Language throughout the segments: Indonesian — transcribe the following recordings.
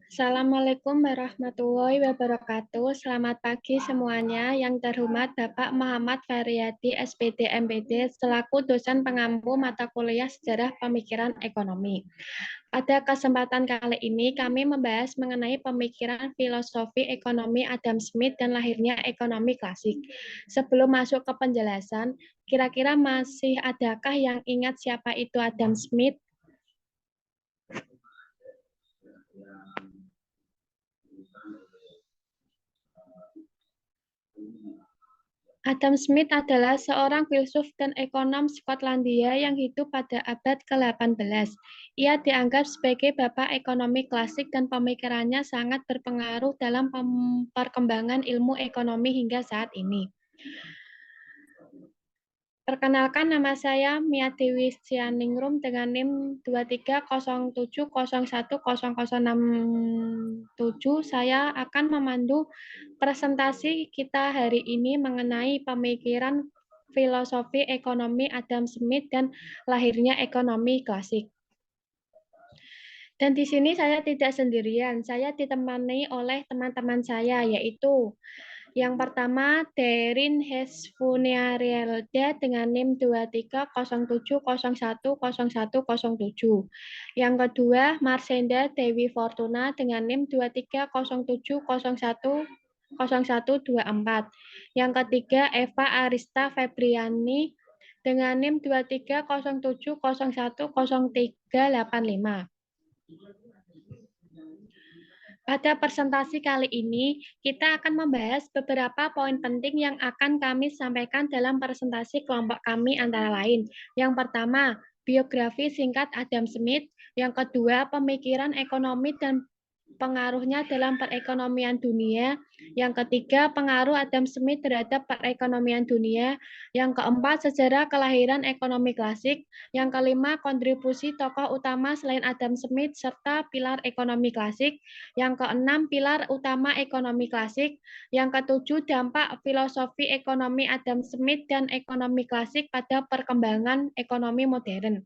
Assalamualaikum warahmatullahi wabarakatuh. Selamat pagi semuanya. Yang terhormat Bapak Muhammad Faryadi, SPD MPD, selaku dosen pengampu mata kuliah Sejarah Pemikiran Ekonomi. Pada kesempatan kali ini, kami membahas mengenai pemikiran filosofi ekonomi Adam Smith dan lahirnya ekonomi klasik. Sebelum masuk ke penjelasan, kira-kira masih adakah yang ingat siapa itu Adam Smith? Adam Smith adalah seorang filsuf dan ekonom Skotlandia yang hidup pada abad ke-18. Ia dianggap sebagai bapak ekonomi klasik dan pemikirannya sangat berpengaruh dalam perkembangan ilmu ekonomi hingga saat ini. Perkenalkan, nama saya Mia Dewi Sianingrum dengan NIM 2307010067. Saya akan memandu presentasi kita hari ini mengenai pemikiran filosofi ekonomi Adam Smith dan lahirnya ekonomi klasik. Dan di sini saya tidak sendirian, saya ditemani oleh teman-teman saya, yaitu yang pertama, Derin Hesfuniarielda dengan NIM 2307010107. Yang kedua, Marsenda Dewi Fortuna dengan NIM 2307010124. Yang ketiga, Eva Arista Febriani dengan NIM 2307010385. Pada presentasi kali ini, kita akan membahas beberapa poin penting yang akan kami sampaikan dalam presentasi kelompok kami antara lain. Yang pertama, biografi singkat Adam Smith. Yang kedua, pemikiran ekonomi dan pengaruhnya dalam perekonomian dunia. Yang ketiga, pengaruh Adam Smith terhadap perekonomian dunia. Yang keempat, sejarah kelahiran ekonomi klasik. Yang kelima, kontribusi tokoh utama selain Adam Smith serta pilar ekonomi klasik. Yang keenam, pilar utama ekonomi klasik. Yang ketujuh, dampak filosofi ekonomi Adam Smith dan ekonomi klasik pada perkembangan ekonomi modern.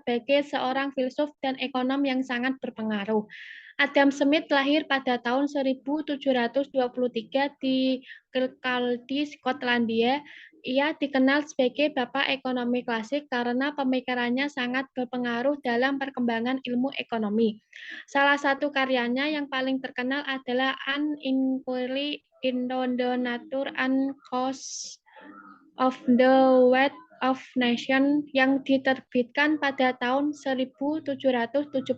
Sebagai seorang filsuf dan ekonom yang sangat berpengaruh. Adam Smith lahir pada tahun 1723 di Kirkcaldy, Skotlandia. Ia dikenal sebagai bapak ekonomi klasik karena pemikirannya sangat berpengaruh dalam perkembangan ilmu ekonomi. Salah satu karyanya yang paling terkenal adalah An Inquiry into the Nature and Cause of the Wealth of Nation yang diterbitkan pada tahun 1776,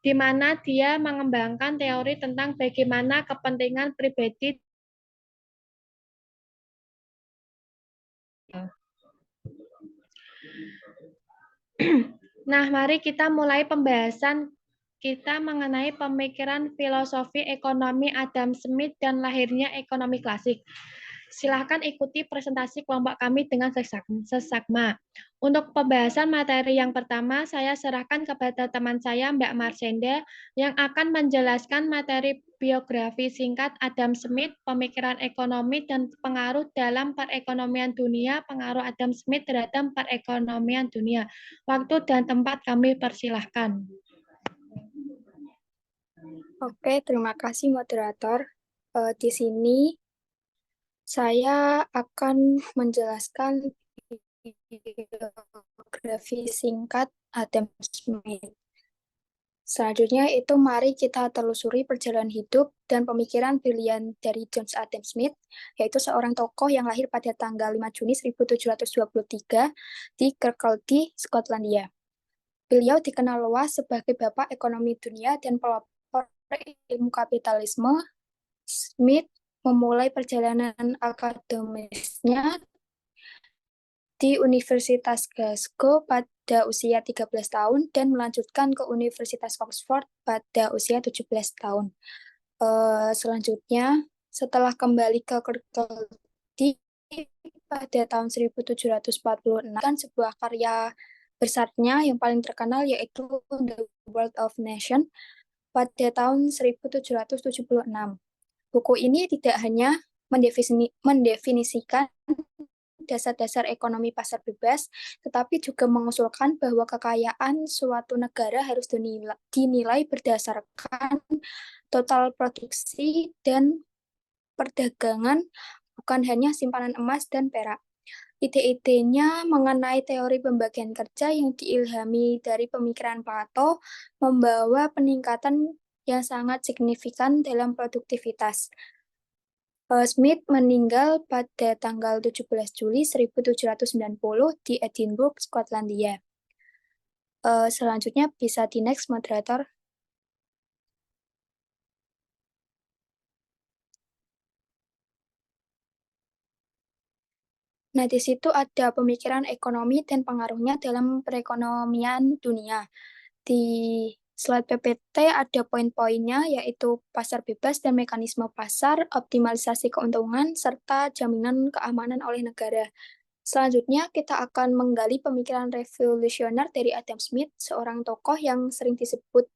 di mana dia mengembangkan teori tentang bagaimana kepentingan pribadi. Nah, mari kita mulai pembahasan kita mengenai pemikiran filosofi ekonomi Adam Smith dan lahirnya ekonomi klasik. Silahkan ikuti presentasi kelompok kami dengan seksama. Untuk pembahasan materi yang pertama, saya serahkan kepada teman saya, Mbak Marsenda, yang akan menjelaskan materi biografi singkat Adam Smith, pemikiran ekonomi, dan pengaruh dalam perekonomian dunia, pengaruh Adam Smith terhadap perekonomian dunia. Waktu dan tempat kami persilahkan. Oke, terima kasih moderator. Di sini saya akan menjelaskan biografi singkat Adam Smith. Selanjutnya itu mari kita telusuri perjalanan hidup dan pemikiran brilian dari John Adam Smith, yaitu seorang tokoh yang lahir pada tanggal 5 Juni 1723 di Kirkcaldy, Skotlandia. Beliau dikenal luas sebagai bapak ekonomi dunia dan pelopor ilmu kapitalisme. Smith memulai perjalanan akademisnya di Universitas Glasgow pada usia 13 tahun dan melanjutkan ke Universitas Oxford pada usia 17 tahun. Selanjutnya, setelah kembali ke Kirkcaldy pada tahun 1746, kan sebuah karya besarnya yang paling terkenal yaitu The Wealth of Nation pada tahun 1776. Buku ini tidak hanya mendefinisikan dasar-dasar ekonomi pasar bebas, tetapi juga mengusulkan bahwa kekayaan suatu negara harus dinilai berdasarkan total produksi dan perdagangan, bukan hanya simpanan emas dan perak. Ide-idenya mengenai teori pembagian kerja yang diilhami dari pemikiran Plato membawa peningkatan yang sangat signifikan dalam produktivitas. Smith meninggal pada tanggal 17 Juli 1790 di Edinburgh, Skotlandia. Selanjutnya bisa di next, moderator. Nah, di situ ada pemikiran ekonomi dan pengaruhnya dalam perekonomian dunia. Di slide PPT ada poin-poinnya, yaitu pasar bebas dan mekanisme pasar, optimalisasi keuntungan, serta jaminan keamanan oleh negara. Selanjutnya, kita akan menggali pemikiran revolusioner dari Adam Smith, seorang tokoh yang sering disebut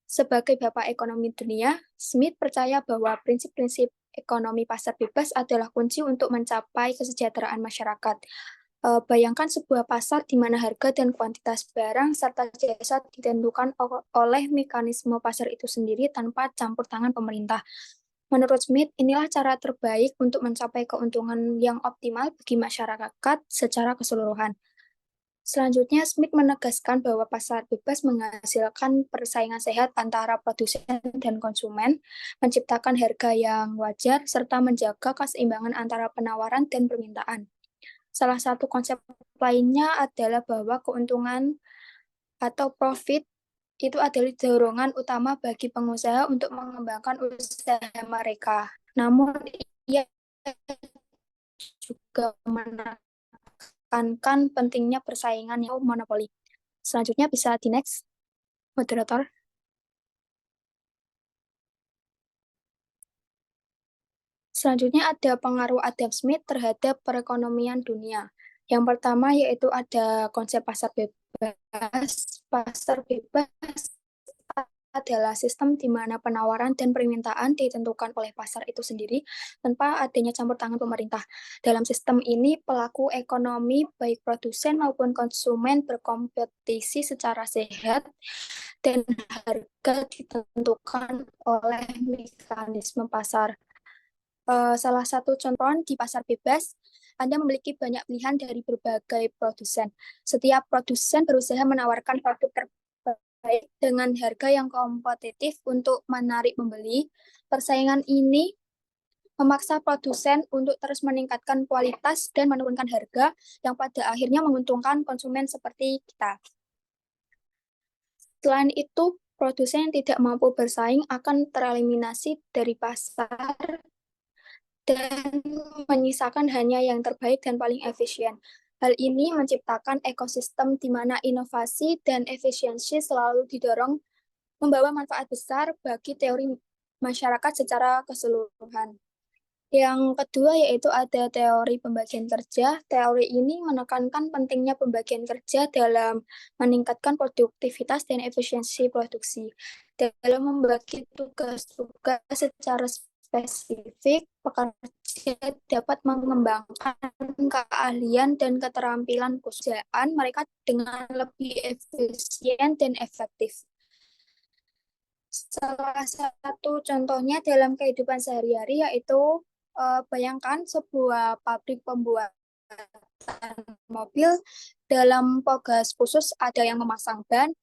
sebagai bapak ekonomi dunia. Smith percaya bahwa prinsip-prinsip ekonomi pasar bebas adalah kunci untuk mencapai kesejahteraan masyarakat. Bayangkan sebuah pasar di mana harga dan kuantitas barang serta jasa ditentukan oleh mekanisme pasar itu sendiri tanpa campur tangan pemerintah. Menurut Smith, inilah cara terbaik untuk mencapai keuntungan yang optimal bagi masyarakat secara keseluruhan. Selanjutnya, Smith menegaskan bahwa pasar bebas menghasilkan persaingan sehat antara produsen dan konsumen, menciptakan harga yang wajar, serta menjaga keseimbangan antara penawaran dan permintaan. Salah satu konsep lainnya adalah bahwa keuntungan atau profit itu adalah dorongan utama bagi pengusaha untuk mengembangkan usaha mereka. Namun, ia juga menekankan pentingnya persaingan yang monopoli. Selanjutnya bisa di next, moderator. Selanjutnya ada pengaruh Adam Smith terhadap perekonomian dunia. Yang pertama yaitu ada konsep pasar bebas. Pasar bebas adalah sistem di mana penawaran dan permintaan ditentukan oleh pasar itu sendiri tanpa adanya campur tangan pemerintah. Dalam sistem ini, pelaku ekonomi, baik produsen maupun konsumen, berkompetisi secara sehat dan harga ditentukan oleh mekanisme pasar. Salah satu contoh di pasar bebas, Anda memiliki banyak pilihan dari berbagai produsen. Setiap produsen berusaha menawarkan produk terbaik dengan harga yang kompetitif untuk menarik pembeli. Persaingan ini memaksa produsen untuk terus meningkatkan kualitas dan menurunkan harga yang pada akhirnya menguntungkan konsumen seperti kita. Selain itu, produsen yang tidak mampu bersaing akan tereliminasi dari pasar dan menyisakan hanya yang terbaik dan paling efisien. Hal ini menciptakan ekosistem di mana inovasi dan efisiensi selalu didorong, membawa manfaat besar bagi teori masyarakat secara keseluruhan. Yang kedua yaitu ada teori pembagian kerja. Teori ini menekankan pentingnya pembagian kerja dalam meningkatkan produktivitas dan efisiensi produksi. Dalam membagi tugas-tugas secara spesifik, pekerja dapat mengembangkan keahlian dan keterampilan pekerjaan mereka dengan lebih efisien dan efektif. Salah satu contohnya dalam kehidupan sehari-hari yaitu bayangkan sebuah pabrik pembuatan mobil. Dalam pogas khusus ada yang memasang ban,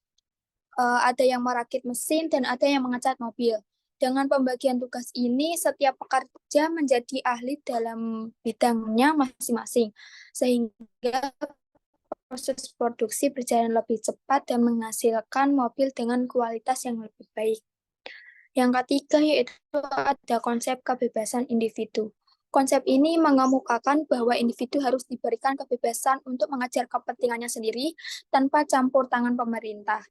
ada yang merakit mesin, dan ada yang mengecat mobil. Dengan pembagian tugas ini, setiap pekerja menjadi ahli dalam bidangnya masing-masing, sehingga proses produksi berjalan lebih cepat dan menghasilkan mobil dengan kualitas yang lebih baik. Yang ketiga yaitu ada konsep kebebasan individu. Konsep ini mengemukakan bahwa individu harus diberikan kebebasan untuk mengejar kepentingannya sendiri tanpa campur tangan pemerintah.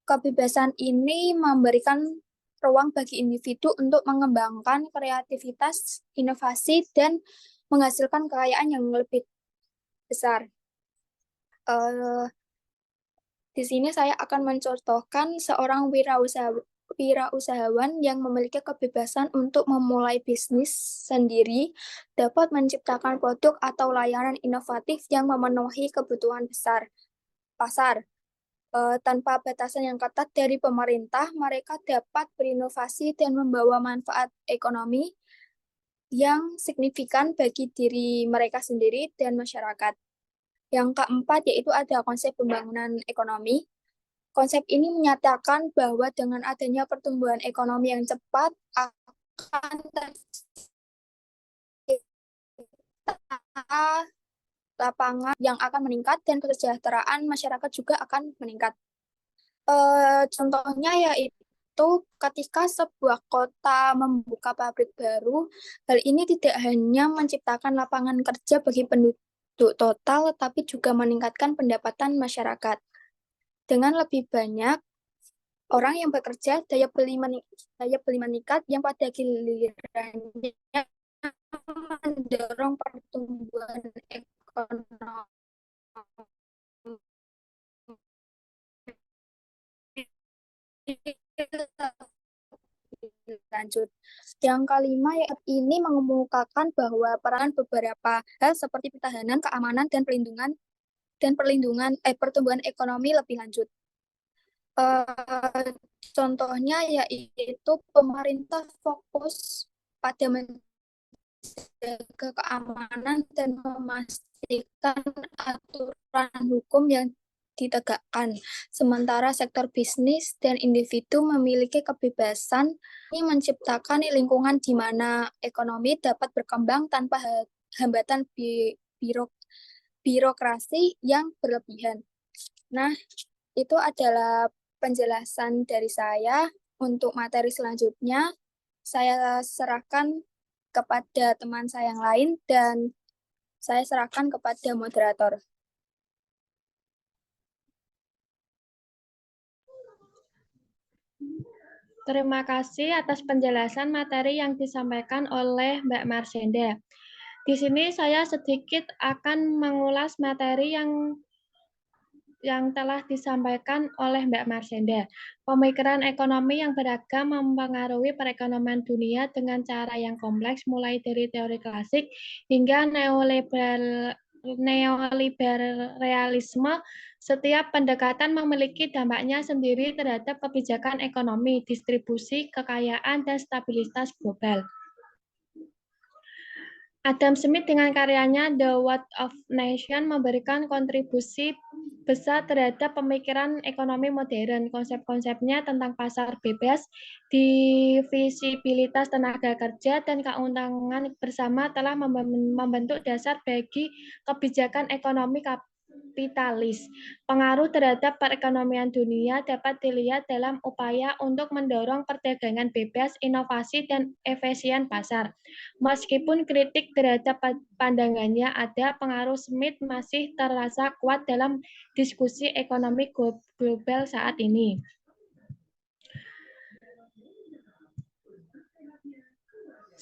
Kebebasan ini memberikan ruang bagi individu untuk mengembangkan kreativitas, inovasi, dan menghasilkan kekayaan yang lebih besar. Di sini saya akan mencontohkan seorang wirausahawan yang memiliki kebebasan untuk memulai bisnis sendiri dapat menciptakan produk atau layanan inovatif yang memenuhi kebutuhan besar pasar. Tanpa batasan yang ketat dari pemerintah, mereka dapat berinovasi dan membawa manfaat ekonomi yang signifikan bagi diri mereka sendiri dan masyarakat. Yang keempat yaitu ada konsep pembangunan ekonomi. Konsep ini menyatakan bahwa dengan adanya pertumbuhan ekonomi yang cepat akan tercipta lapangan yang akan meningkat dan kesejahteraan masyarakat juga akan meningkat. Contohnya yaitu ketika sebuah kota membuka pabrik baru, hal ini tidak hanya menciptakan lapangan kerja bagi penduduk total, tapi juga meningkatkan pendapatan masyarakat. Dengan lebih banyak orang yang bekerja, daya beli meningkat yang pada gilirannya mendorong pertumbuhan ekonomi lanjut. Yang kelima, ini mengemukakan bahwa peran beberapa hal seperti pertahanan, keamanan, dan pertumbuhan ekonomi lebih lanjut. Contohnya yaitu pemerintah fokus pada menjaga keamanan dan memastikan aturan hukum yang ditegakkan. Sementara sektor bisnis dan individu memiliki kebebasan ini menciptakan lingkungan di mana ekonomi dapat berkembang tanpa hambatan birokrasi yang berlebihan. Nah, itu adalah penjelasan dari saya. Untuk materi selanjutnya, saya serahkan kepada teman saya yang lain dan saya serahkan kepada moderator. Terima kasih atas penjelasan materi yang disampaikan oleh Mbak Marsenda. Di sini saya sedikit akan mengulas materi yang telah disampaikan oleh Mbak Marsenda. Pemikiran ekonomi yang beragam mempengaruhi perekonomian dunia dengan cara yang kompleks, mulai dari teori klasik hingga neoliberalisme. Setiap pendekatan memiliki dampaknya sendiri terhadap kebijakan ekonomi, distribusi, kekayaan, dan stabilitas global. Adam Smith dengan karyanya The Wealth of Nations memberikan kontribusi besar terhadap pemikiran ekonomi modern. Konsep-konsepnya tentang pasar bebas, divisibilitas tenaga kerja, dan keuntungan bersama telah membentuk dasar bagi kebijakan ekonomi kapitalis. Pengaruh terhadap perekonomian dunia dapat dilihat dalam upaya untuk mendorong perdagangan bebas, inovasi, dan efisien pasar. Meskipun kritik terhadap pandangannya ada, pengaruh Smith masih terasa kuat dalam diskusi ekonomi global saat ini.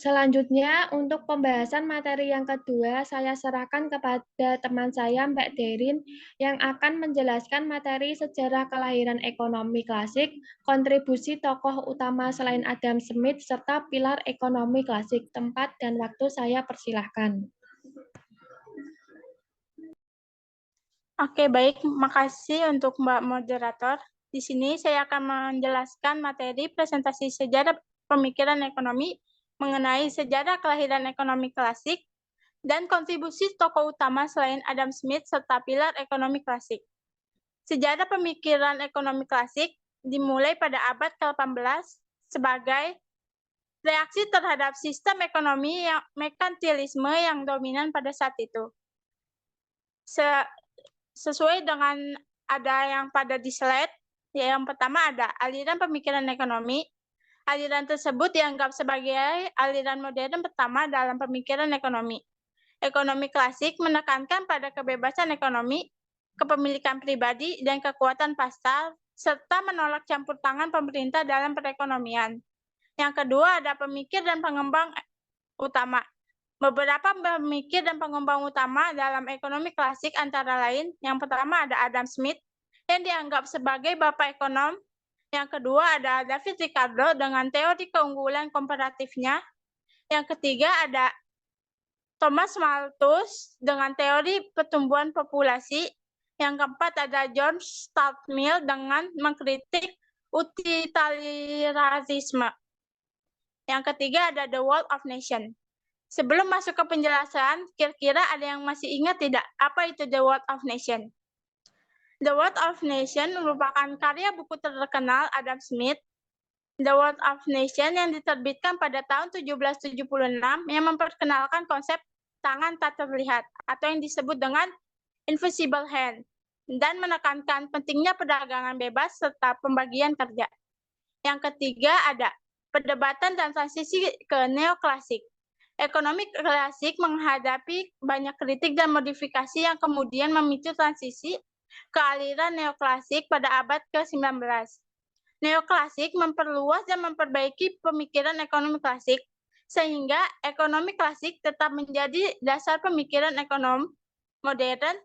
Selanjutnya, untuk pembahasan materi yang kedua, saya serahkan kepada teman saya, Mbak Derin, yang akan menjelaskan materi sejarah kelahiran ekonomi klasik, kontribusi tokoh utama selain Adam Smith, serta pilar ekonomi klasik. Tempat dan waktu saya persilahkan. Oke, baik. Makasih untuk Mbak Moderator. Di sini saya akan menjelaskan materi presentasi sejarah pemikiran ekonomi mengenai sejarah kelahiran ekonomi klasik dan kontribusi tokoh utama selain Adam Smith serta pilar ekonomi klasik. Sejarah pemikiran ekonomi klasik dimulai pada abad ke-18 sebagai reaksi terhadap sistem ekonomi yang merkantilisme yang dominan pada saat itu. Sesuai dengan ada yang pada di slide, yang pertama ada aliran pemikiran ekonomi. Aliran tersebut dianggap sebagai aliran modern pertama dalam pemikiran ekonomi. Ekonomi klasik menekankan pada kebebasan ekonomi, kepemilikan pribadi, dan kekuatan pasar, serta menolak campur tangan pemerintah dalam perekonomian. Yang kedua ada pemikir dan pengembang utama. Beberapa pemikir dan pengembang utama dalam ekonomi klasik antara lain, yang pertama ada Adam Smith, yang dianggap sebagai bapak ekonom Yang kedua ada David Ricardo dengan teori keunggulan komparatifnya. Yang ketiga ada Thomas Malthus dengan teori pertumbuhan populasi. Yang keempat ada John Stuart Mill dengan mengkritik utilitarianisme. Yang ketiga ada The World of Nations. Sebelum masuk ke penjelasan, kira-kira ada yang masih ingat tidak apa itu The World of Nations? The World of Nations merupakan karya buku terkenal Adam Smith. The World of Nations yang diterbitkan pada tahun 1776 yang memperkenalkan konsep tangan tak terlihat atau yang disebut dengan invisible hand dan menekankan pentingnya perdagangan bebas serta pembagian kerja. Yang ketiga ada perdebatan dan transisi ke neoklasik. Ekonomi klasik menghadapi banyak kritik dan modifikasi yang kemudian memicu transisi ke aliran neoklasik pada abad ke-19. Neoklasik memperluas dan memperbaiki pemikiran ekonomi klasik, sehingga ekonomi klasik tetap menjadi dasar pemikiran ekonomi modern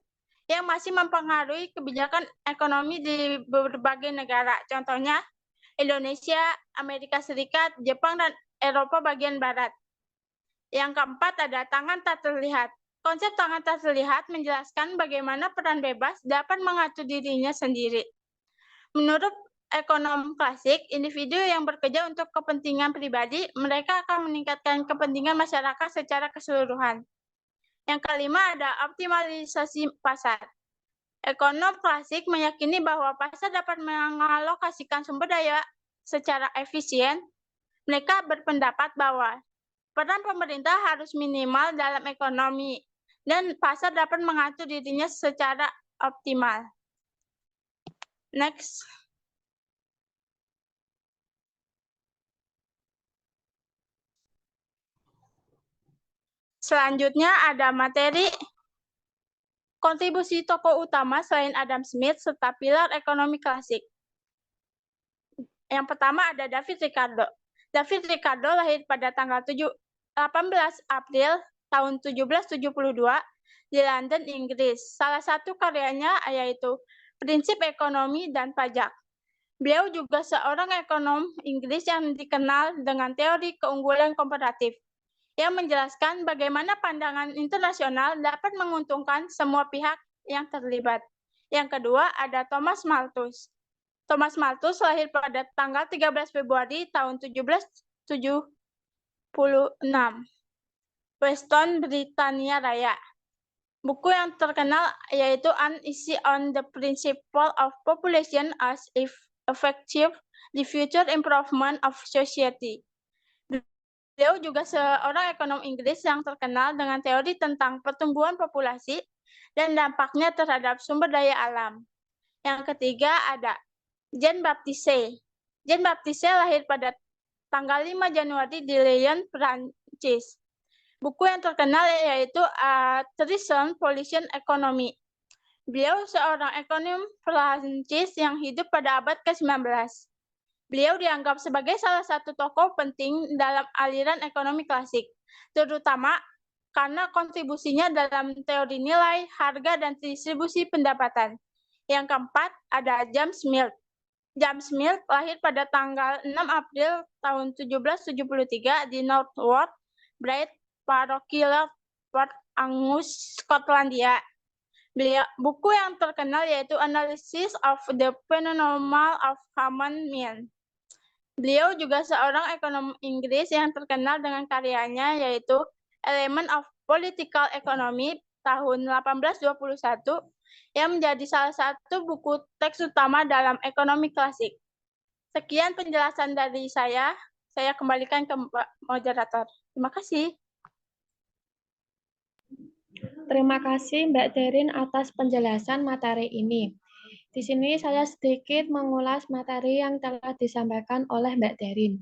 yang masih mempengaruhi kebijakan ekonomi di berbagai negara. Contohnya, Indonesia, Amerika Serikat, Jepang, dan Eropa bagian Barat. Yang keempat ada tangan tak terlihat. Konsep tangan tak terlihat menjelaskan bagaimana peran bebas dapat mengatur dirinya sendiri. Menurut ekonom klasik, individu yang bekerja untuk kepentingan pribadi, mereka akan meningkatkan kepentingan masyarakat secara keseluruhan. Yang kelima ada optimalisasi pasar. Ekonom klasik meyakini bahwa pasar dapat mengalokasikan sumber daya secara efisien. Mereka berpendapat bahwa peran pemerintah harus minimal dalam ekonomi, dan pasar dapat mengatur dirinya secara optimal. Next. Selanjutnya ada materi kontribusi tokoh utama selain Adam Smith serta pilar ekonomi klasik. Yang pertama ada David Ricardo. David Ricardo lahir pada tanggal 18 April tahun 1772 di London, Inggris. Salah satu karyanya yaitu Prinsip Ekonomi dan Pajak. Beliau juga seorang ekonom Inggris yang dikenal dengan teori keunggulan komparatif, yang menjelaskan bagaimana pandangan internasional dapat menguntungkan semua pihak yang terlibat. Yang kedua ada Thomas Malthus. Thomas Malthus lahir pada tanggal 13 Februari tahun 1776, Weston, Britania Raya. Buku yang terkenal yaitu An Essay on the Principle of Population as Effective the Future Improvement of Society. Beliau juga seorang ekonom Inggris yang terkenal dengan teori tentang pertumbuhan populasi dan dampaknya terhadap sumber daya alam. Yang ketiga ada Jean Baptiste. Jean Baptiste lahir pada tanggal 5 Januari di Lyon, Prancis. Buku yang terkenal yaitu Treason Pollution Economy. Beliau seorang ekonom Prancis yang hidup pada abad ke-19. Beliau dianggap sebagai salah satu tokoh penting dalam aliran ekonomi klasik, terutama karena kontribusinya dalam teori nilai, harga, dan distribusi pendapatan. Yang keempat ada James Mill. James Mill lahir pada tanggal 6 April tahun 1773 di Northwood, Bright Parochial Port Angus, Skotlandia. Buku yang terkenal yaitu Analysis of the Phenomenon of Common Men. Beliau juga seorang ekonom Inggris yang terkenal dengan karyanya yaitu Element of Political Economy tahun 1821 yang menjadi salah satu buku teks utama dalam ekonomi klasik. Sekian penjelasan dari saya kembalikan ke Mbak Moderator. Terima kasih. Terima kasih Mbak Derin atas penjelasan materi ini. Di sini saya sedikit mengulas materi yang telah disampaikan oleh Mbak Derin.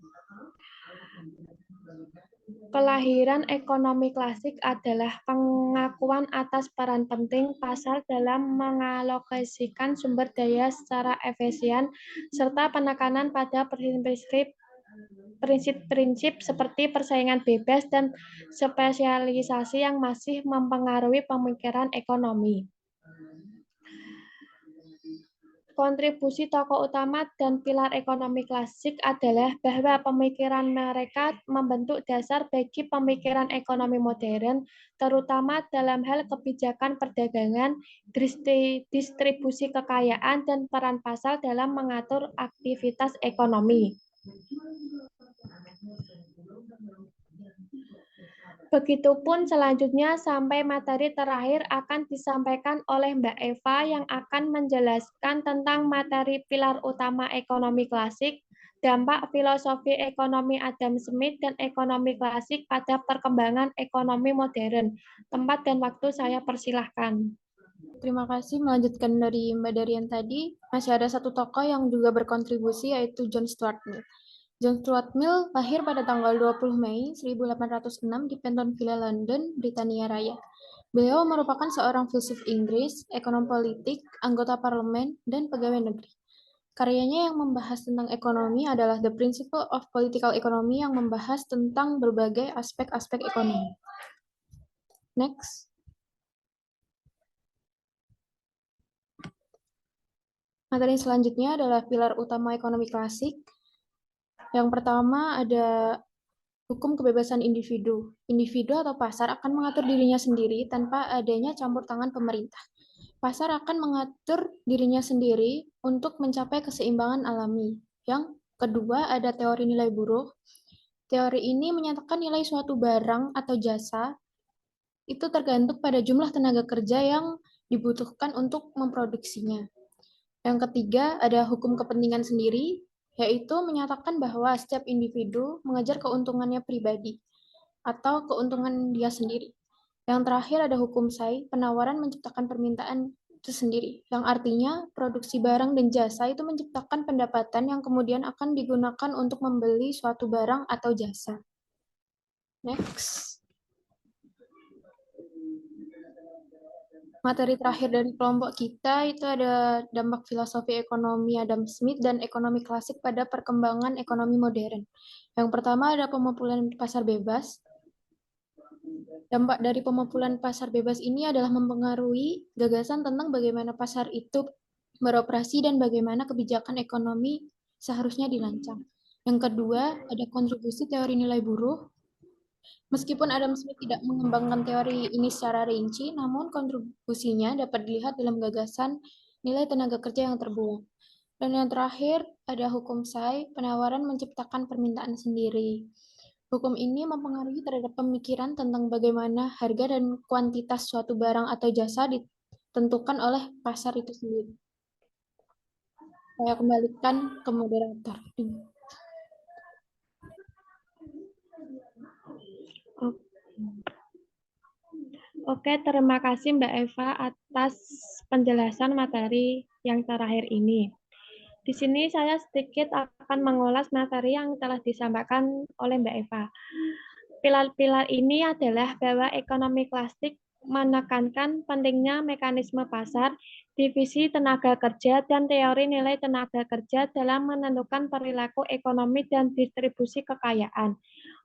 Kelahiran ekonomi klasik adalah pengakuan atas peran penting pasar dalam mengalokasikan sumber daya secara efisien, serta penekanan pada prinsip-prinsip seperti persaingan bebas dan spesialisasi yang masih mempengaruhi pemikiran ekonomi. Kontribusi tokoh utama dan pilar ekonomi klasik adalah bahwa pemikiran mereka membentuk dasar bagi pemikiran ekonomi modern, terutama dalam hal kebijakan perdagangan, distribusi kekayaan, dan peran pasar dalam mengatur aktivitas ekonomi. Begitupun selanjutnya sampai materi terakhir akan disampaikan oleh Mbak Eva yang akan menjelaskan tentang materi pilar utama ekonomi klasik, dampak filosofi ekonomi Adam Smith dan ekonomi klasik pada perkembangan ekonomi modern. Tempat dan waktu saya persilahkan. Terima kasih. Melanjutkan dari Mbak Darian tadi, masih ada satu tokoh yang juga berkontribusi yaitu John Stuart Mill. John Stuart Mill lahir pada tanggal 20 Mei 1806 di Pentonville, London, Britania Raya. Beliau merupakan seorang filsuf Inggris, ekonom politik, anggota parlemen, dan pegawai negeri. Karyanya yang membahas tentang ekonomi adalah The Principle of Political Economy yang membahas tentang berbagai aspek-aspek ekonomi. Next. Materi selanjutnya adalah pilar utama ekonomi klasik. Yang pertama ada hukum kebebasan individu. Individu atau pasar akan mengatur dirinya sendiri tanpa adanya campur tangan pemerintah. Pasar akan mengatur dirinya sendiri untuk mencapai keseimbangan alami. Yang kedua ada teori nilai buruh. Teori ini menyatakan nilai suatu barang atau jasa itu tergantung pada jumlah tenaga kerja yang dibutuhkan untuk memproduksinya. Yang ketiga ada hukum kepentingan sendiri, yaitu menyatakan bahwa setiap individu mengejar keuntungannya pribadi atau keuntungan dia sendiri. Yang terakhir ada hukum Say, penawaran menciptakan permintaan itu sendiri, yang artinya produksi barang dan jasa itu menciptakan pendapatan yang kemudian akan digunakan untuk membeli suatu barang atau jasa. Next. Materi terakhir dari kelompok kita itu ada dampak filosofi ekonomi Adam Smith dan ekonomi klasik pada perkembangan ekonomi modern. Yang pertama ada pemupulan pasar bebas. Dampak dari pemupulan pasar bebas ini adalah mempengaruhi gagasan tentang bagaimana pasar itu beroperasi dan bagaimana kebijakan ekonomi seharusnya dirancang. Yang kedua ada kontribusi teori nilai buruh. Meskipun Adam Smith tidak mengembangkan teori ini secara rinci, namun kontribusinya dapat dilihat dalam gagasan nilai tenaga kerja yang terbuang. Dan yang terakhir, ada hukum Say, penawaran menciptakan permintaan sendiri. Hukum ini mempengaruhi terhadap pemikiran tentang bagaimana harga dan kuantitas suatu barang atau jasa ditentukan oleh pasar itu sendiri. Saya kembalikan ke moderator. Oke, terima kasih Mbak Eva atas penjelasan materi yang terakhir ini. Di sini saya sedikit akan mengulas materi yang telah disampaikan oleh Mbak Eva. Pilar-pilar ini adalah bahwa ekonomi klasik menekankan pentingnya mekanisme pasar, divisi tenaga kerja, dan teori nilai tenaga kerja dalam menentukan perilaku ekonomi dan distribusi kekayaan.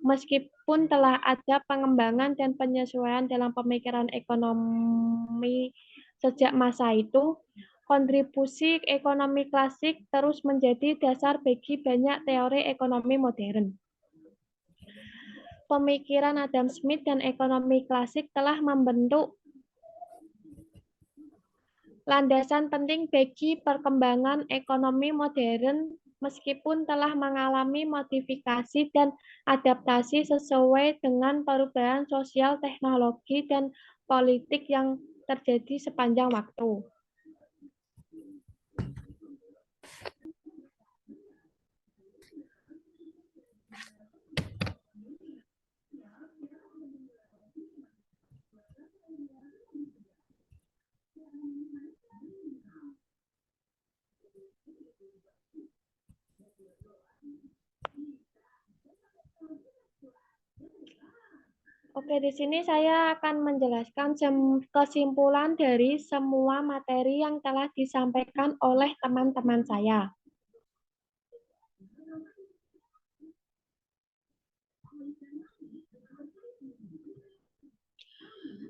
Meskipun telah ada pengembangan dan penyesuaian dalam pemikiran ekonomi sejak masa itu, kontribusi ekonomi klasik terus menjadi dasar bagi banyak teori ekonomi modern. Pemikiran Adam Smith dan ekonomi klasik telah membentuk landasan penting bagi perkembangan ekonomi modern meskipun telah mengalami modifikasi dan adaptasi sesuai dengan perubahan sosial, teknologi, dan politik yang terjadi sepanjang waktu. Oke, di sini saya akan menjelaskan kesimpulan dari semua materi yang telah disampaikan oleh teman-teman saya.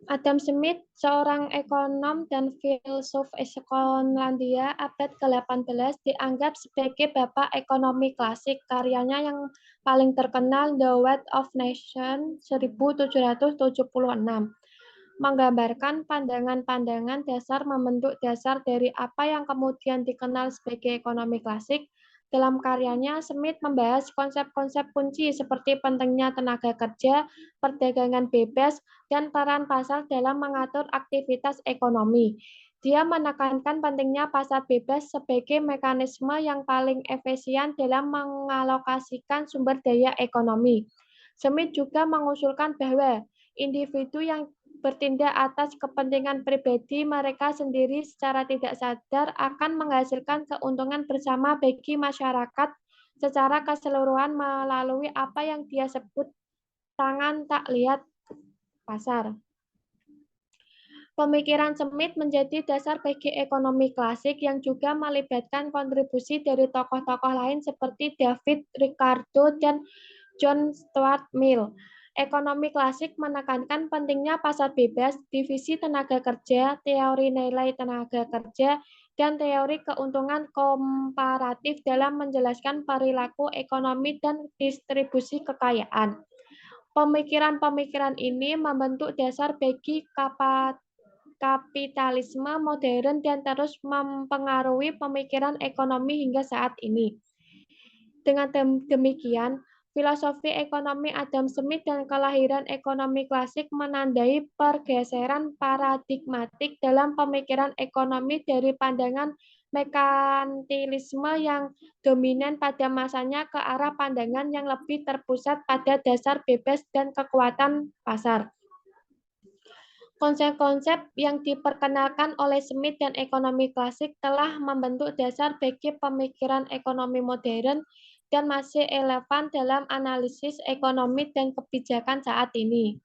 Adam Smith, seorang ekonom dan filsuf Skotlandia abad ke-18, dianggap sebagai bapak ekonomi klasik. Karyanya yang paling terkenal, The Wealth of Nations 1776, menggambarkan pandangan-pandangan dasar membentuk dasar dari apa yang kemudian dikenal sebagai ekonomi klasik. Dalam karyanya, Smith membahas konsep-konsep kunci seperti pentingnya tenaga kerja, perdagangan bebas, dan peran pasar dalam mengatur aktivitas ekonomi. Dia menekankan pentingnya pasar bebas sebagai mekanisme yang paling efisien dalam mengalokasikan sumber daya ekonomi. Smith juga mengusulkan bahwa individu yang bertindak atas kepentingan pribadi mereka sendiri secara tidak sadar akan menghasilkan keuntungan bersama bagi masyarakat secara keseluruhan melalui apa yang dia sebut tangan tak lihat pasar. Pemikiran Smith menjadi dasar bagi ekonomi klasik yang juga melibatkan kontribusi dari tokoh-tokoh lain seperti David Ricardo dan John Stuart Mill. Ekonomi klasik menekankan pentingnya pasar bebas, divisi tenaga kerja, teori nilai tenaga kerja, dan teori keuntungan komparatif dalam menjelaskan perilaku ekonomi dan distribusi kekayaan. Pemikiran-pemikiran ini membentuk dasar bagi kapitalisme modern dan terus mempengaruhi pemikiran ekonomi hingga saat ini. Dengan demikian, filosofi ekonomi Adam Smith dan kelahiran ekonomi klasik menandai pergeseran paradigmatik dalam pemikiran ekonomi dari pandangan merkantilisme yang dominan pada masanya ke arah pandangan yang lebih terpusat pada dasar bebas dan kekuatan pasar. Konsep-konsep yang diperkenalkan oleh Smith dan ekonomi klasik telah membentuk dasar bagi pemikiran ekonomi modern dan masih relevan dalam analisis ekonomi dan kebijakan saat ini.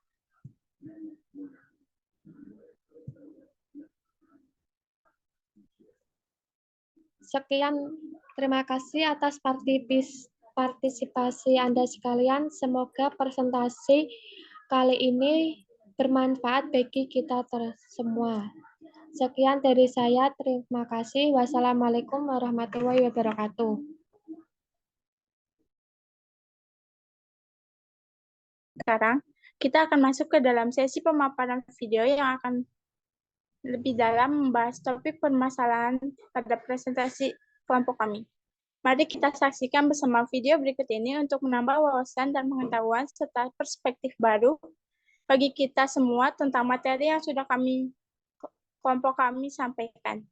Sekian, terima kasih atas partisipasi Anda sekalian. Semoga presentasi kali ini bermanfaat bagi kita semua. Sekian dari saya, terima kasih. Wassalamualaikum warahmatullahi wabarakatuh. Sekarang kita akan masuk ke dalam sesi pemaparan video yang akan lebih dalam membahas topik permasalahan pada presentasi kelompok kami. Mari kita saksikan bersama video berikut ini untuk menambah wawasan dan pengetahuan serta perspektif baru bagi kita semua tentang materi yang sudah kelompok kami sampaikan.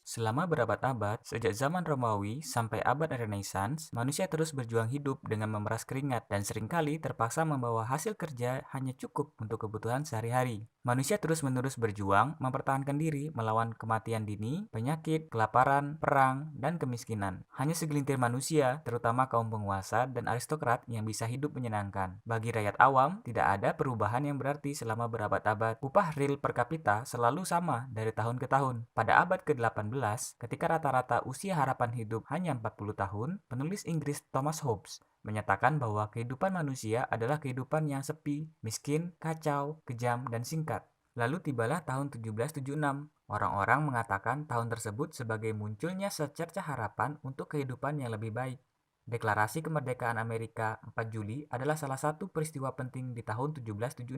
Selama berabad-abad, sejak zaman Romawi sampai abad Renaissance, manusia terus berjuang hidup dengan memeras keringat dan seringkali terpaksa membawa hasil kerja hanya cukup untuk kebutuhan sehari-hari. Manusia terus-menerus berjuang mempertahankan diri melawan kematian dini, penyakit, kelaparan, perang, dan kemiskinan. Hanya segelintir manusia, terutama kaum penguasa dan aristokrat yang bisa hidup menyenangkan. Bagi rakyat awam, tidak ada perubahan yang berarti selama berabad-abad. Upah real per kapita selalu sama dari tahun ke tahun. Pada abad ke-18, ketika rata-rata usia harapan hidup hanya 40 tahun, penulis Inggris Thomas Hobbes menyatakan bahwa kehidupan manusia adalah kehidupan yang sepi, miskin, kacau, kejam, dan singkat. Lalu tibalah tahun 1776. Orang-orang mengatakan tahun tersebut sebagai munculnya secercah harapan untuk kehidupan yang lebih baik. Deklarasi Kemerdekaan Amerika 4 Juli adalah salah satu peristiwa penting di tahun 1776.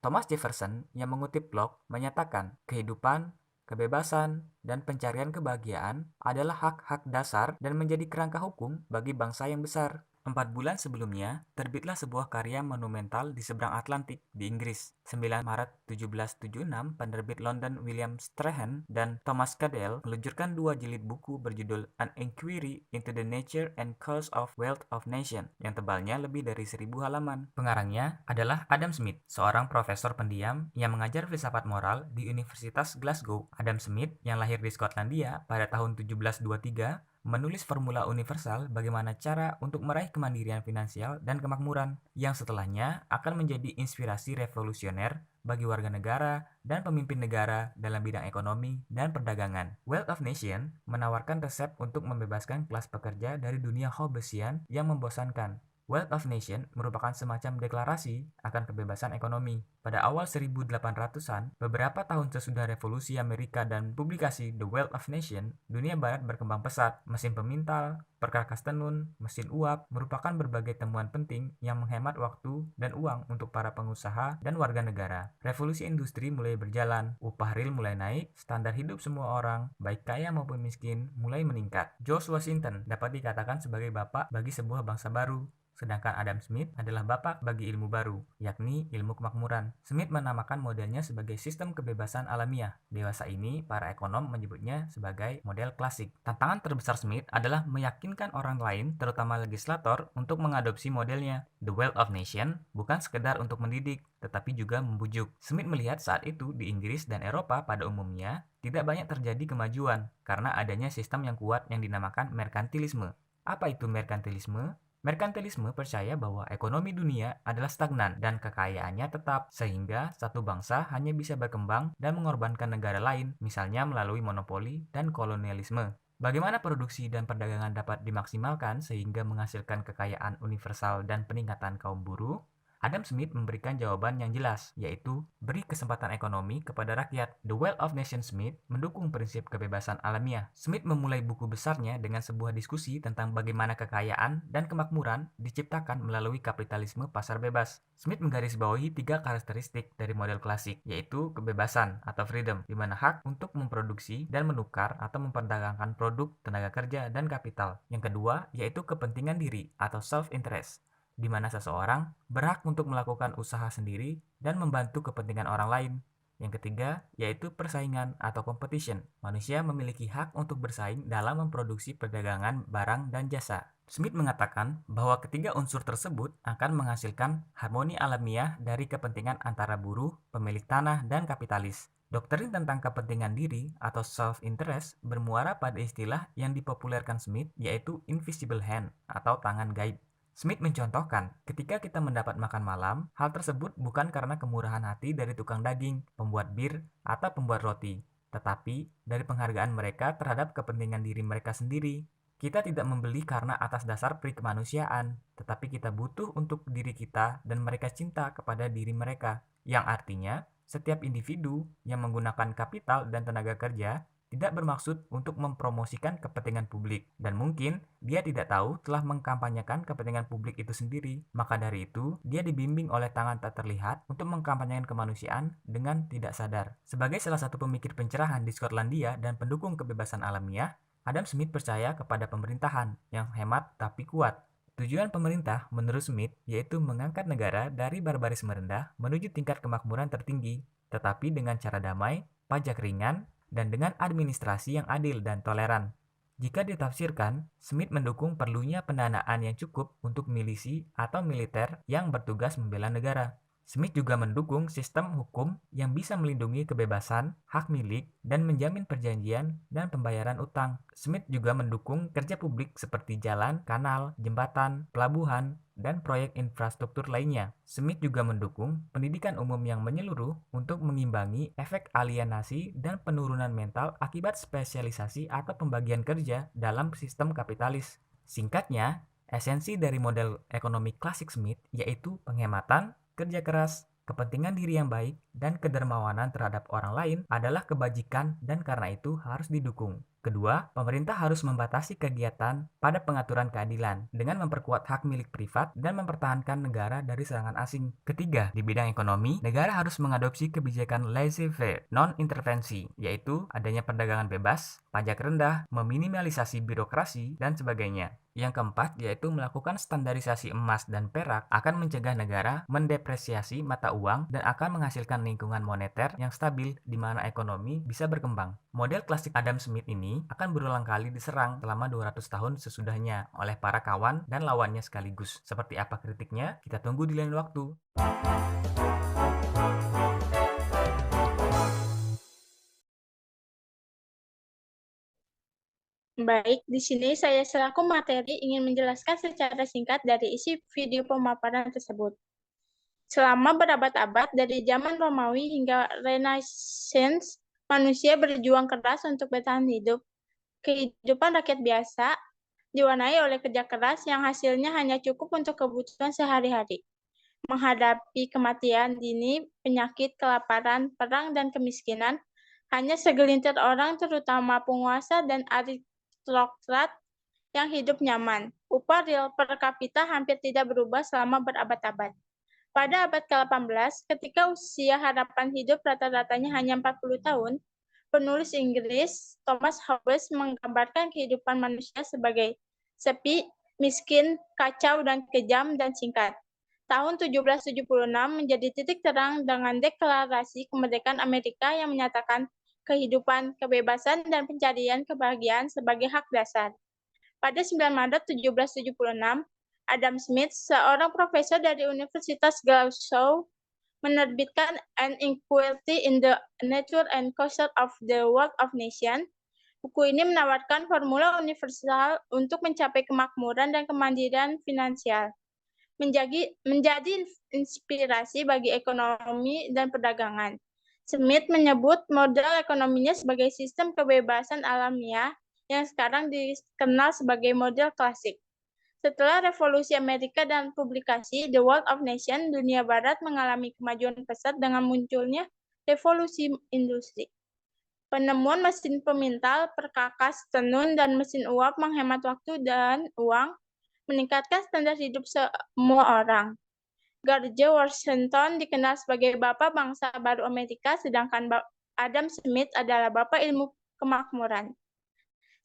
Thomas Jefferson yang mengutip Locke menyatakan kehidupan, kebebasan, dan pencarian kebahagiaan adalah hak-hak dasar dan menjadi kerangka hukum bagi bangsa yang besar. 4 bulan sebelumnya, terbitlah sebuah karya monumental di seberang Atlantik di Inggris. 9 Maret 1776, penerbit London William Strahan dan Thomas Cadell meluncurkan 2 jilid buku berjudul An Inquiry into the Nature and Cause of Wealth of Nations, yang tebalnya lebih dari 1000 halaman. Pengarangnya adalah Adam Smith, seorang profesor pendiam yang mengajar filsafat moral di Universitas Glasgow. Adam Smith, yang lahir di Skotlandia pada tahun 1723, menulis formula universal bagaimana cara untuk meraih kemandirian finansial dan kemakmuran, yang setelahnya akan menjadi inspirasi revolusioner bagi warga negara dan pemimpin negara dalam bidang ekonomi dan perdagangan. Wealth of Nation menawarkan resep untuk membebaskan kelas pekerja dari dunia Hobbesian yang membosankan. Wealth of Nation merupakan semacam deklarasi akan kebebasan ekonomi. Pada awal 1800-an, beberapa tahun sesudah revolusi Amerika dan publikasi The Wealth of Nation, dunia barat berkembang pesat. Mesin pemintal, perkakas tenun, mesin uap merupakan berbagai temuan penting yang menghemat waktu dan uang untuk para pengusaha dan warga negara. Revolusi industri mulai berjalan, upah real mulai naik, standar hidup semua orang, baik kaya maupun miskin, mulai meningkat. George Washington dapat dikatakan sebagai bapak bagi sebuah bangsa baru. Sedangkan Adam Smith adalah bapak bagi ilmu baru, yakni ilmu kemakmuran. Smith menamakan modelnya sebagai sistem kebebasan alamiah. Dewasa ini, para ekonom menyebutnya sebagai model klasik. Tantangan terbesar Smith adalah meyakinkan orang lain, terutama legislator, untuk mengadopsi modelnya. The Wealth of Nation bukan sekedar untuk mendidik, tetapi juga membujuk. Smith melihat saat itu di Inggris dan Eropa pada umumnya, tidak banyak terjadi kemajuan, karena adanya sistem yang kuat yang dinamakan merkantilisme. Apa itu merkantilisme? Merkantilisme percaya bahwa ekonomi dunia adalah stagnan dan kekayaannya tetap, sehingga satu bangsa hanya bisa berkembang dan mengorbankan negara lain, misalnya melalui monopoli dan kolonialisme. Bagaimana produksi dan perdagangan dapat dimaksimalkan sehingga menghasilkan kekayaan universal dan peningkatan kaum buruh? Adam Smith memberikan jawaban yang jelas, yaitu beri kesempatan ekonomi kepada rakyat. The Wealth of Nation Smith mendukung prinsip kebebasan alamiah. Smith memulai buku besarnya dengan sebuah diskusi tentang bagaimana kekayaan dan kemakmuran diciptakan melalui kapitalisme pasar bebas. Smith menggarisbawahi 3 karakteristik dari model klasik, yaitu kebebasan atau freedom, di mana hak untuk memproduksi dan menukar atau memperdagangkan produk, tenaga kerja, dan kapital. Yang kedua, yaitu kepentingan diri atau self-interest, di mana seseorang berhak untuk melakukan usaha sendiri dan membantu kepentingan orang lain. Yang ketiga, yaitu persaingan atau competition. Manusia memiliki hak untuk bersaing dalam memproduksi perdagangan barang dan jasa. Smith mengatakan bahwa ketiga unsur tersebut akan menghasilkan harmoni alamiah dari kepentingan antara buruh, pemilik tanah, dan kapitalis. Doktrin tentang kepentingan diri atau self-interest bermuara pada istilah yang dipopulerkan Smith, yaitu invisible hand atau tangan gaib. Smith mencontohkan, ketika kita mendapat makan malam, hal tersebut bukan karena kemurahan hati dari tukang daging, pembuat bir, atau pembuat roti, tetapi dari penghargaan mereka terhadap kepentingan diri mereka sendiri. Kita tidak membeli karena atas dasar peri kemanusiaan, tetapi kita butuh untuk diri kita dan mereka cinta kepada diri mereka, yang artinya setiap individu yang menggunakan kapital dan tenaga kerja tidak bermaksud untuk mempromosikan kepentingan publik, dan mungkin dia tidak tahu telah mengkampanyekan kepentingan publik itu sendiri. Maka dari itu, dia dibimbing oleh tangan tak terlihat untuk mengkampanyekan kemanusiaan dengan tidak sadar. Sebagai salah satu pemikir pencerahan di Skotlandia dan pendukung kebebasan alamiah, Adam Smith percaya kepada pemerintahan yang hemat tapi kuat. Tujuan pemerintah menurut Smith yaitu mengangkat negara dari barbarisme rendah menuju tingkat kemakmuran tertinggi, tetapi dengan cara damai, pajak ringan, dan dengan administrasi yang adil dan toleran. Jika ditafsirkan, Smith mendukung perlunya pendanaan yang cukup untuk milisi atau militer yang bertugas membela negara. Smith juga mendukung sistem hukum yang bisa melindungi kebebasan, hak milik, dan menjamin perjanjian dan pembayaran utang. Smith juga mendukung kerja publik seperti jalan, kanal, jembatan, pelabuhan, dan proyek infrastruktur lainnya. Smith juga mendukung pendidikan umum yang menyeluruh untuk mengimbangi efek alienasi dan penurunan mental akibat spesialisasi atau pembagian kerja dalam sistem kapitalis. Singkatnya, esensi dari model ekonomi klasik Smith yaitu penghematan, kerja keras, kepentingan diri yang baik, dan kedermawanan terhadap orang lain adalah kebajikan dan karena itu harus didukung. Kedua, pemerintah harus membatasi kegiatan pada pengaturan keadilan dengan memperkuat hak milik privat dan mempertahankan negara dari serangan asing. Ketiga, di bidang ekonomi, negara harus mengadopsi kebijakan laissez-faire, non-intervensi, yaitu adanya perdagangan bebas, pajak rendah, meminimalisasi birokrasi, dan sebagainya. Yang keempat, yaitu melakukan standarisasi emas dan perak akan mencegah negara mendepresiasi mata uang dan akan menghasilkan lingkungan moneter yang stabil di mana ekonomi bisa berkembang. Model klasik Adam Smith ini akan berulang kali diserang selama 200 tahun sesudahnya oleh para kawan dan lawannya sekaligus. Seperti apa kritiknya? Kita tunggu di lain waktu. Baik, di sini saya selaku materi ingin menjelaskan secara singkat dari isi video pemaparan tersebut. Selama berabad-abad, dari zaman Romawi hingga Renaissance, manusia berjuang keras untuk bertahan hidup. Kehidupan rakyat biasa diwarnai oleh kerja keras yang hasilnya hanya cukup untuk kebutuhan sehari-hari. Menghadapi kematian dini, penyakit, kelaparan, perang, dan kemiskinan, hanya segelintir orang, terutama penguasa dan aristokrat, yang hidup nyaman. Upah real per kapita hampir tidak berubah selama berabad-abad. Pada abad ke-18, ketika usia harapan hidup rata-ratanya hanya 40 tahun, penulis Inggris Thomas Hobbes menggambarkan kehidupan manusia sebagai sepi, miskin, kacau, dan kejam dan singkat. Tahun 1776 menjadi titik terang dengan deklarasi kemerdekaan Amerika yang menyatakan kehidupan, kebebasan, dan pencarian kebahagiaan sebagai hak dasar. Pada 9 Maret 1776, Adam Smith, seorang profesor dari Universitas Glasgow, menerbitkan An Inequality in the Nature and Culture of the World of Nations. Buku ini menawarkan formula universal untuk mencapai kemakmuran dan kemandirian finansial, menjadi inspirasi bagi ekonomi dan perdagangan. Smith menyebut model ekonominya sebagai sistem kebebasan alamiah yang sekarang dikenal sebagai model klasik. Setelah Revolusi Amerika dan publikasi The World of Nations, dunia barat mengalami kemajuan pesat dengan munculnya revolusi industri. Penemuan mesin pemintal, perkakas tenun, dan mesin uap menghemat waktu dan uang, meningkatkan standar hidup semua orang. George Washington dikenal sebagai Bapak Bangsa Baru Amerika, sedangkan Adam Smith adalah Bapak Ilmu Kemakmuran.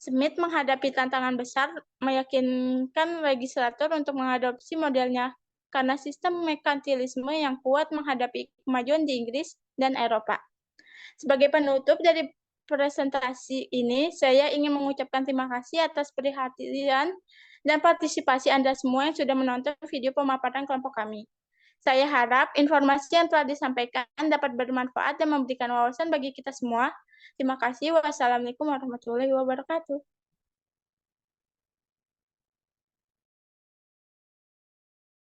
Smith menghadapi tantangan besar, meyakinkan legislator untuk mengadopsi modelnya karena sistem merkantilisme yang kuat menghadapi kemajuan di Inggris dan Eropa. Sebagai penutup dari presentasi ini, saya ingin mengucapkan terima kasih atas perhatian dan partisipasi Anda semua yang sudah menonton video pemaparan kelompok kami. Saya harap informasi yang telah disampaikan dapat bermanfaat dan memberikan wawasan bagi kita semua. Terima kasih. Wassalamualaikum warahmatullahi wabarakatuh.